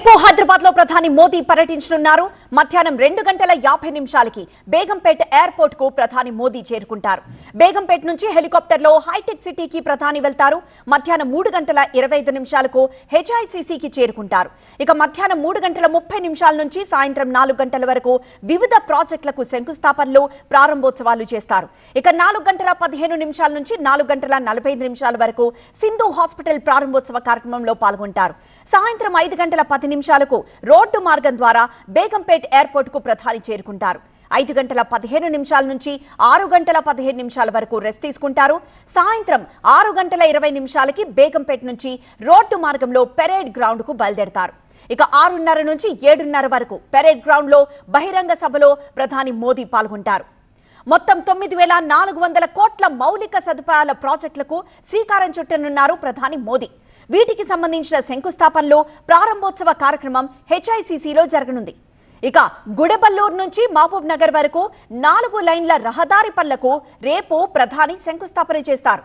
రేపు హైదరాబాద్ లో ప్రధాని మోదీ పర్యటించనున్నారు. మధ్యాహ్నం 2:50 బేగంపేట్ ఎయిర్పోర్ట్ కు ప్రధాని మోదీ చేరుకుంటారు. బేగంపేట్ నుంచి హెలికాప్టర్ లో హైటెక్ సిటీకి ప్రధాని వెళ్తారు. మధ్యాహ్నం 3:25 హెచ్ఐసిసి కి చేరుకుంటారు. ఇక మధ్యాహ్నం 3:30 నుంచి సాయంత్రం 4 గంటల వరకు వివిధ ప్రాజెక్టులకు శంకుస్థాపనలు, ప్రారంభోత్సవాలు చేస్తారు. ఇక 4:15 నుంచి 4:45 వరకు సింధు హాస్పిటల్ ప్రారంభోత్సవ కార్యక్రమంలో పాల్గొంటారు. సాయంత్రం 5:10 రోడ్డు మార్గం ద్వారా బేగంపేట్ ఎయిర్పోర్ట్ కు ప్రధాని చేరుకుంటారు. 5:15 నుంచి 6:15 వరకు రెస్ట్ తీసుకుంటారు. సాయంత్రం 6:20 బేగంపేట్ నుంచి రోడ్డు మార్గంలో పెరేడ్ గ్రౌండ్ కు బయలుదేరతారు. ఇక 6:30 నుంచి 7:30 వరకు పెరేడ్ గ్రౌండ్ లో బహిరంగ సభలో ప్రధాని మోదీ పాల్గొంటారు. మొత్తం 9,400 కోట్ల మౌలిక సదుపాయాల ప్రాజెక్టులకు శ్రీకారం చుట్టనున్నారు ప్రధాని మోదీ. వీటికి సంబంధించిన శంకుస్థాపనలు, ప్రారంభోత్సవ కార్యక్రమం హెచ్ఐసిసిలో జరగనుంది. ఇక గుడెబల్లూరు నుంచి మహబూబ్ నగర్ వరకు 4 లైన్ల రహదారి పనులకు రేపు ప్రధాని శంకుస్థాపన చేస్తారు.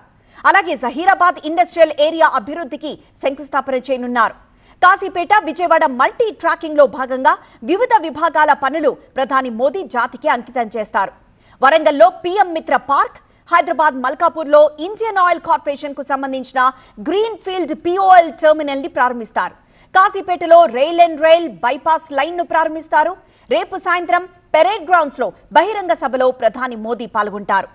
అలాగే జహీరాబాద్ ఇండస్ట్రియల్ ఏరియా అభివృద్ధికి శంకుస్థాపన చేయనున్నారు. కాశీపేట, విజయవాడ మల్టీ ట్రాకింగ్ లో భాగంగా వివిధ విభాగాల పనులు ప్రధాని మోదీ జాతికి అంకితం చేస్తారు. వరంగల్లో పిఎం మిత్ర పార్క్, హైదరాబాద్ మల్కాపూర్లో ఇండియన్ ఆయిల్ కార్పొరేషన్ కు సంబంధించిన గ్రీన్ ఫీల్డ్ పిఓఎల్ టెర్మినల్ ని ప్రారంభిస్తారు. కాశీపేటలో రైల్ బైపాస్ లైన్ ను ప్రారంభిస్తారు. రేపు సాయంత్రం పెరేడ్ గ్రౌండ్స్ లో బహిరంగ సభలో ప్రధాని మోదీ పాల్గొంటారు.